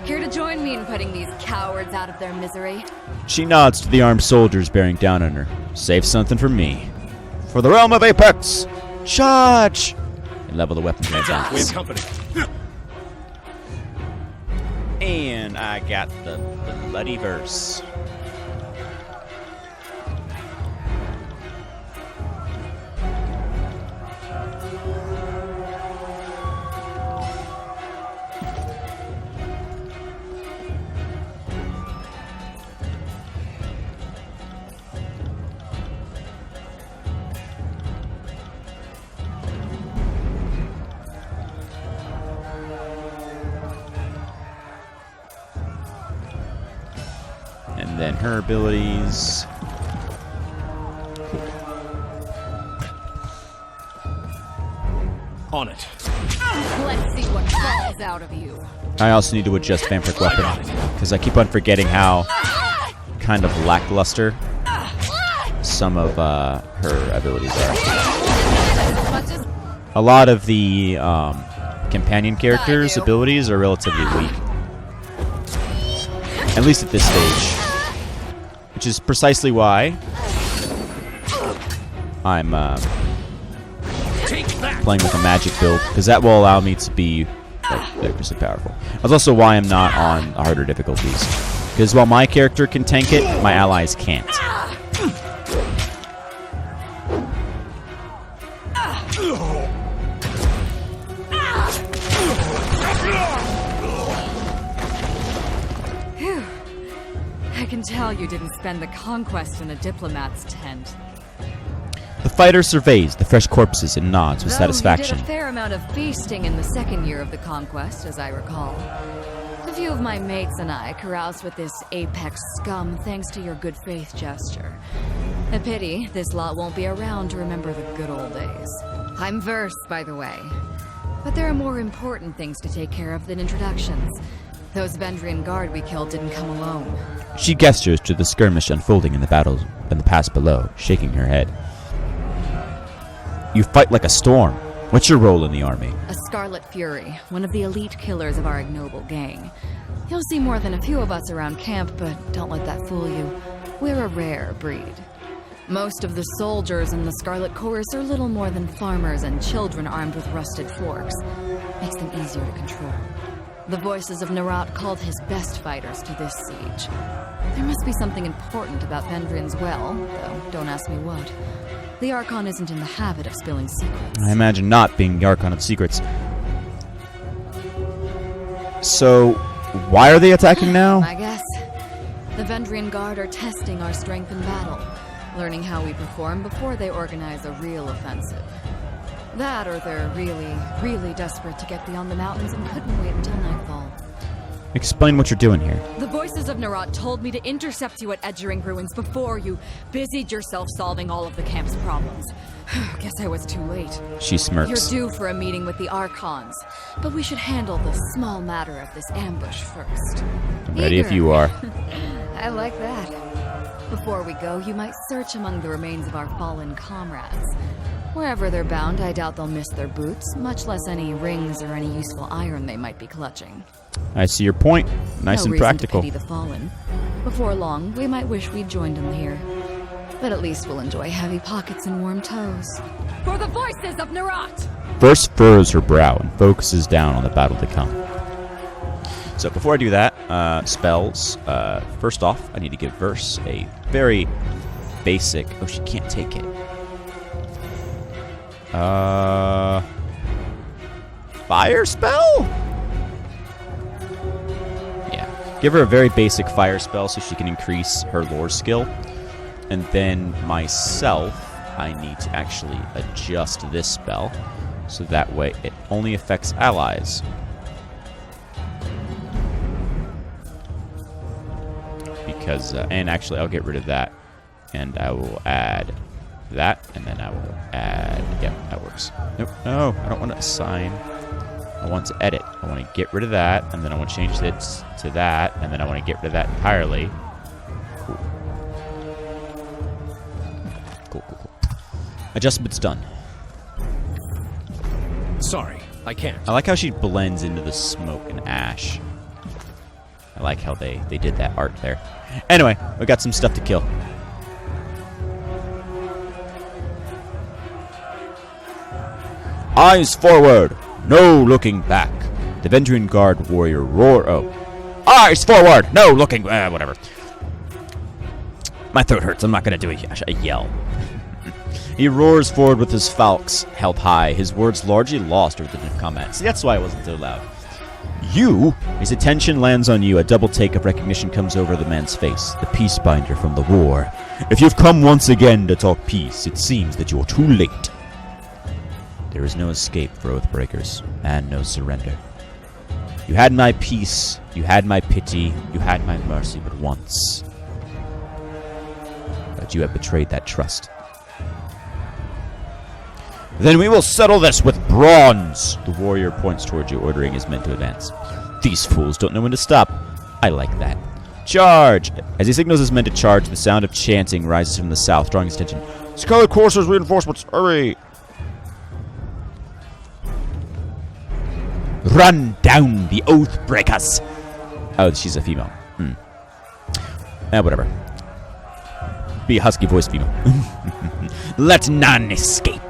Here to join me in putting these cowards out of their misery. She nods to the armed soldiers bearing down on her. Save something for me. For the realm of Apex! Charge! And level the weapon We have advance. company. And I got the bloody verse. And then her abilities. On it. Let's see what falls out of you. I also need to adjust Vampiric Weapon, because I keep on forgetting how kind of lackluster some of her abilities are. As much as A lot of the companion characters' abilities are relatively weak. At least at this stage. Which is precisely why I'm playing with a magic build, because that will allow me to be ridiculously powerful. That's also why I'm not on harder difficulties. Because while my character can tank it, my allies can't. I can tell you didn't spend the conquest in a diplomat's tent. The fighter surveys the fresh corpses and nods with Though satisfaction. You did a fair amount of feasting in the second year of the conquest, as I recall. A few of my mates and I caroused with this apex scum thanks to your good faith gesture. A pity this lot won't be around to remember the good old days. I'm Verse, by the way. But there are more important things to take care of than introductions. Those Vendrian guard we killed didn't come alone. She gestures to the skirmish unfolding in the battles in the pass below, shaking her head. You fight like a storm. What's your role in the army? A Scarlet Fury, one of the elite killers of our ignoble gang. You'll see more than a few of us around camp, but don't let that fool you. We're a rare breed. Most of the soldiers in the Scarlet Chorus are little more than farmers and children armed with rusted forks. Makes them easier to control. The voices of Nerat called his best fighters to this siege. There must be something important about Vendrian's well, though don't ask me what. The Archon isn't in the habit of spilling secrets. I imagine not, being the Archon of Secrets. So, why are they attacking now? I guess. The Vendrian Guard are testing our strength in battle, learning how we perform before they organize a real offensive. That, or they're really, really desperate to get beyond the mountains and couldn't wait until nightfall. Explain what you're doing here. The voices of Nerat told me to intercept you at Edgering Ruins before you busied yourself solving all of the camp's problems. Guess I was too late. She smirks. You're due for a meeting with the Archons, but we should handle the small matter of this ambush first. I'm ready if you are. I like that. Before we go, you might search among the remains of our fallen comrades. Wherever they're bound, I doubt they'll miss their boots, much less any rings or any useful iron they might be clutching. I see your point. Nice and practical. No reason to pity the fallen. Before long, we might wish we'd joined them here. But at least we'll enjoy heavy pockets and warm toes. For the voices of Nerat! Verse furrows her brow and focuses down on the battle to come. So before I do that, spells. First off, I need to give Verse a very basic... Oh, she can't take it. Fire spell? Yeah. Give her a very basic fire spell so she can increase her lore skill. And then myself, I need to actually adjust this spell so that way it only affects allies. Because, and actually I'll get rid of that. And I will add that, and then I will add... Yep, that works. Nope, no, I don't want to assign. I want to edit. I want to get rid of that, and then I want to change this to that, and then I want to get rid of that entirely. Cool. Cool. Adjustment's done. Sorry, I can't. I like how she blends into the smoke and ash. I like how they did that art there. Anyway, we got some stuff to kill. Eyes forward, no looking back. The Vendrian Guard warrior roar. Oh, eyes forward, no looking. Whatever. My throat hurts. I'm not gonna do a yell. He roars forward with his falx held high. His words largely lost over the combat. See, that's why I wasn't so loud. You. His attention lands on you. A double take of recognition comes over the man's face. The peacebinder from the war. If you've come once again to talk peace, it seems that you're too late. There is no escape for Oathbreakers, and no surrender. You had my peace, you had my pity, you had my mercy but once. But you have betrayed that trust. Then we will settle this with bronze! The warrior points towards you, ordering his men to advance. These fools don't know when to stop. I like that. Charge! As he signals his men to charge, the sound of chanting rises from the south, drawing his attention. Scarlet Coursers reinforcements, hurry! Run down the Oathbreakers! Oh, she's a female. Whatever. Be a husky voiced female. Let none escape!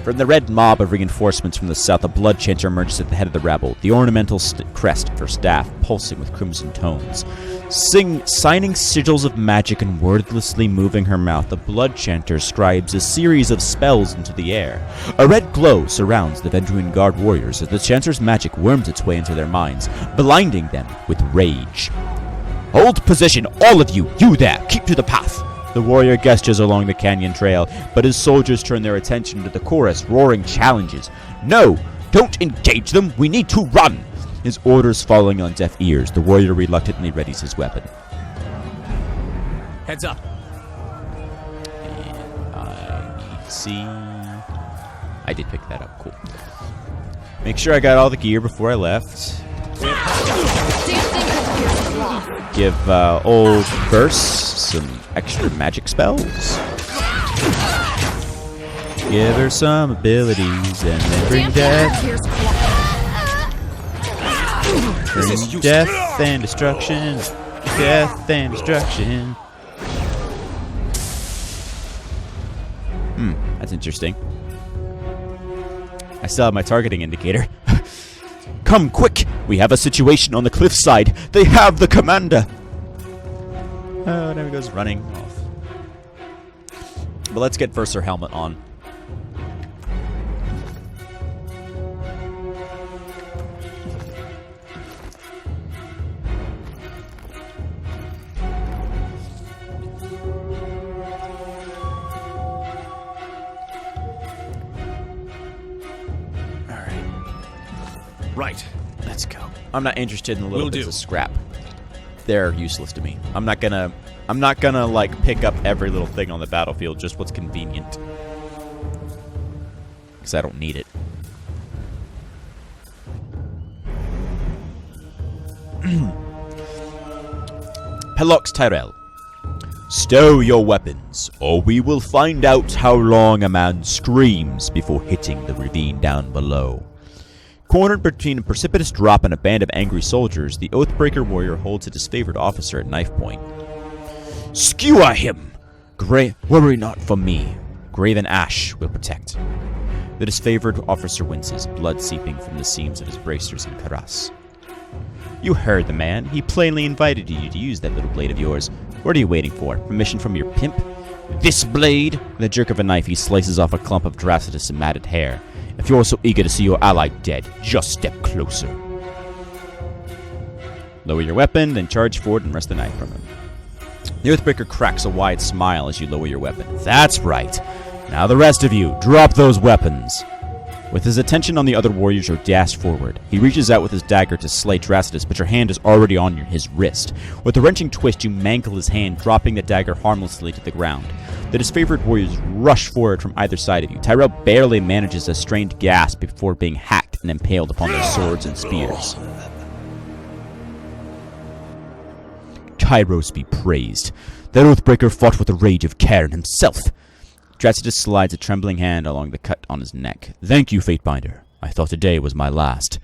From the red mob of reinforcements from the south, a blood chanter emerges at the head of the rabble, the ornamental crest for staff pulsing with crimson tones. Signing sigils of magic and wordlessly moving her mouth, the blood chanter scribes a series of spells into the air. A red glow surrounds the Vendrian Guard warriors as the chanter's magic worms its way into their minds, blinding them with rage. Hold position, all of you! You there! Keep to the path! The warrior gestures along the canyon trail, but his soldiers turn their attention to the chorus, roaring challenges. No! Don't engage them! We need to run! His orders falling on deaf ears, the warrior reluctantly readies his weapon. Heads up. And I need to see... I did pick that up, cool. Make sure I got all the gear before I left. Give old Burst some extra magic spells. Give her some abilities and then bring death. Bring death and destruction. Death and destruction. That's interesting. I still have my targeting indicator. Come quick! We have a situation on the cliffside. They have the commander! Oh, there he goes running off. But let's get Verser helmet on. Right. Let's go. I'm not interested in the little Will bits do. of scrap. They're useless to me. I'm not gonna like pick up every little thing on the battlefield, just what's convenient. Because I don't need it. Pelox Tyrell. Stow your weapons, or we will find out how long a man screams before hitting the ravine down below. Cornered between a precipitous drop and a band of angry soldiers, the Oathbreaker warrior holds a disfavored officer at knife point. Skewer him! Worry not for me. Graven Ash will protect. The disfavored officer winces, blood seeping from the seams of his bracers and Kyros. You heard the man. He plainly invited you to use that little blade of yours. What are you waiting for? Permission from your pimp? This blade? With a jerk of a knife, he slices off a clump of Dracidus' matted hair. If you're so eager to see your ally dead, just step closer. Lower your weapon, then charge forward and wrest the knife from him. The Oathbreaker cracks a wide smile as you lower your weapon. That's right. Now the rest of you, drop those weapons. With his attention on the other warriors, you dash forward. He reaches out with his dagger to slay Dracidus, but your hand is already on his wrist. With a wrenching twist, you mangle his hand, dropping the dagger harmlessly to the ground. The disfavored warriors rush forward from either side of you. Tyrell barely manages a strained gasp before being hacked and impaled upon their swords and spears. Kyros be praised. That Oathbreaker fought with the rage of Charon himself. Dracidus slides a trembling hand along the cut on his neck. Thank you, Fatebinder. I thought today was my last.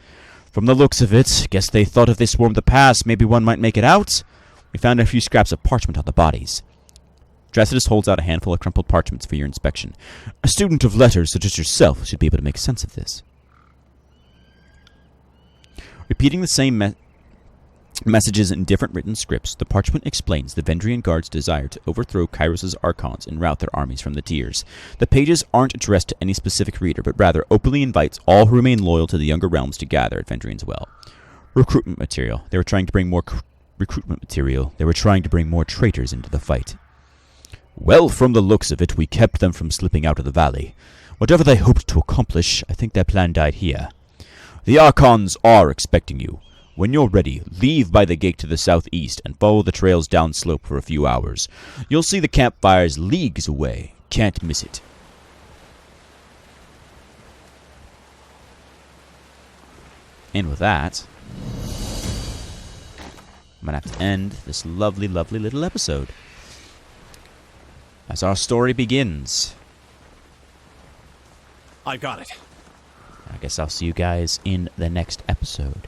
From the looks of it, guess they thought if they swarmed the pass, maybe one might make it out. We found a few scraps of parchment on the bodies. Dracidus holds out a handful of crumpled parchments for your inspection. A student of letters such as yourself should be able to make sense of this. Repeating the same messages in different written scripts, the parchment explains the Vendrian Guard's desire to overthrow Kyros' Archons and rout their armies from the tiers. The pages aren't addressed to any specific reader, but rather openly invites all who remain loyal to the Younger Realms to gather at Vendrian's Well. Recruitment material. They were trying to bring more recruitment material. They were trying to bring more traitors into the fight. Well, from the looks of it, we kept them from slipping out of the valley. Whatever they hoped to accomplish, I think their plan died here. The Archons are expecting you. When you're ready, leave by the gate to the southeast and follow the trails downslope for a few hours. You'll see the campfires leagues away. Can't miss it. And with that, I'm going to have to end this lovely, lovely little episode. As our story begins. I got it. I guess I'll see you guys in the next episode.